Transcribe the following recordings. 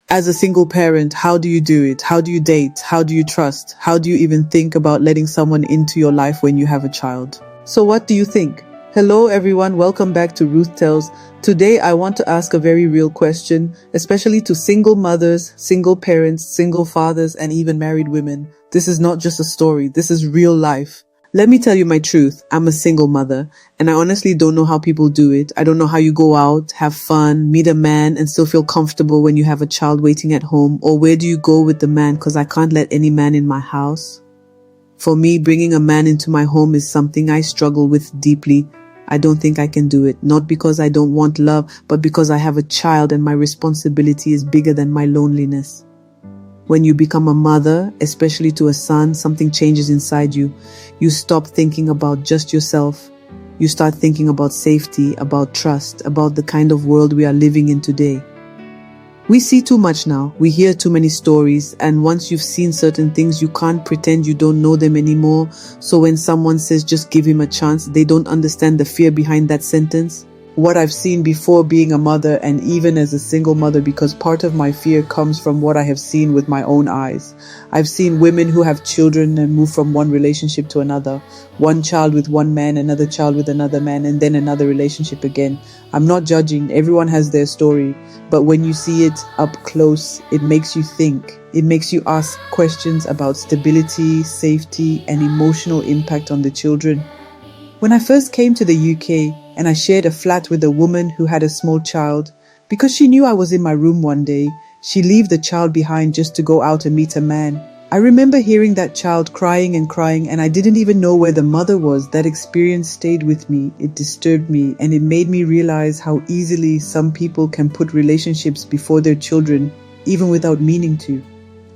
As a single parent, how do you do it? How do you date? How do you trust? How do you even think about letting someone into your life when you have a child? So what do you think? Hello everyone, welcome back to RuthTells. Today I want to ask a very real question, especially to single mothers, single parents, single fathers, and even married women. This is not just a story, this is real life. Let me tell you my truth. I'm a single mother, and I honestly don't know how people do it. I don't know how you go out, have fun, meet a man, and still feel comfortable when you have a child waiting at home. Or where do you go with the man? Because I can't let any man in my house. For me, bringing a man into my home is something I struggle with deeply. I don't think I can do it. Not because I don't want love, but because I have a child and my responsibility is bigger than my loneliness. When you become a mother, especially to a son, something changes inside you. You stop thinking about just yourself. You start thinking about safety, about trust, about the kind of world we are living in today. We see too much now. We hear too many stories, and once you've seen certain things, you can't pretend you don't know them anymore. So when someone says just give him a chance, they don't understand the fear behind that sentence. What I've seen before being a mother, and even as a single mother, because part of my fear comes from what I have seen with my own eyes. I've seen women who have children and move from one relationship to another. One child with one man, another child with another man, and then another relationship again. I'm not judging, everyone has their story. But when you see it up close, it makes you think. It makes you ask questions about stability, safety, and emotional impact on the children. When I first came to the UK, and I shared a flat with a woman who had a small child, because she knew I was in my room one day, she left the child behind just to go out and meet a man. I remember hearing that child crying, and I didn't even know where the mother was. That experience stayed with me. It disturbed me, and it made me realize how easily some people can put relationships before their children, even without meaning to.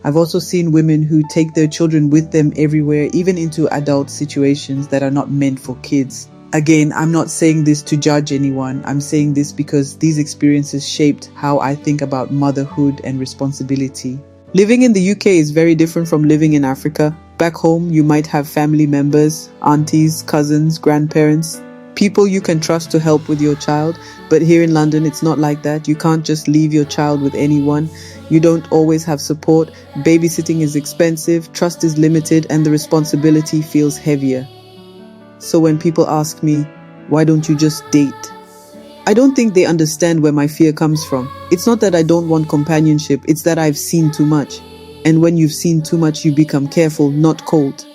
I've also seen women who take their children with them everywhere, even into adult situations that are not meant for kids. Again, I'm not saying this to judge anyone. I'm saying this because these experiences shaped how I think about motherhood and responsibility. Living in the UK is very different from living in Africa. Back home, you might have family members, aunties, cousins, grandparents, people you can trust to help with your child. But here in London, it's not like that. You can't just leave your child with anyone. You don't always have support. Babysitting is expensive, trust is limited, and the responsibility feels heavier. So when people ask me, why don't you just date? I don't think they understand where my fear comes from. It's not that I don't want companionship, it's that I've seen too much. And when you've seen too much, you become careful, not cold.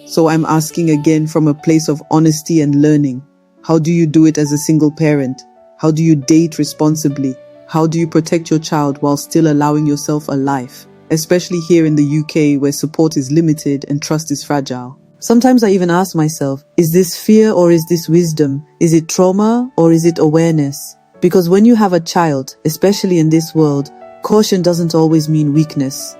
So I'm asking again from a place of honesty and learning. How do you do it as a single parent? How do you date responsibly? How do you protect your child while still allowing yourself a life? Especially here in the UK where support is limited and trust is fragile. Sometimes I even ask myself, is this fear or is this wisdom? Is it trauma or is it awareness? Because when you have a child, especially in this world, caution doesn't always mean weakness.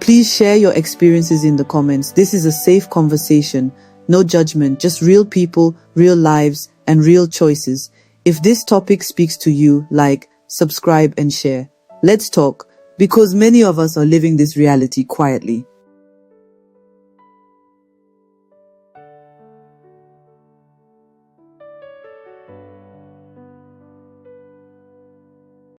Please share your experiences in the comments. This is a safe conversation, no judgment, just real people, real lives, and real choices. If this topic speaks to you, like, subscribe and share. Let's talk, because many of us are living this reality quietly.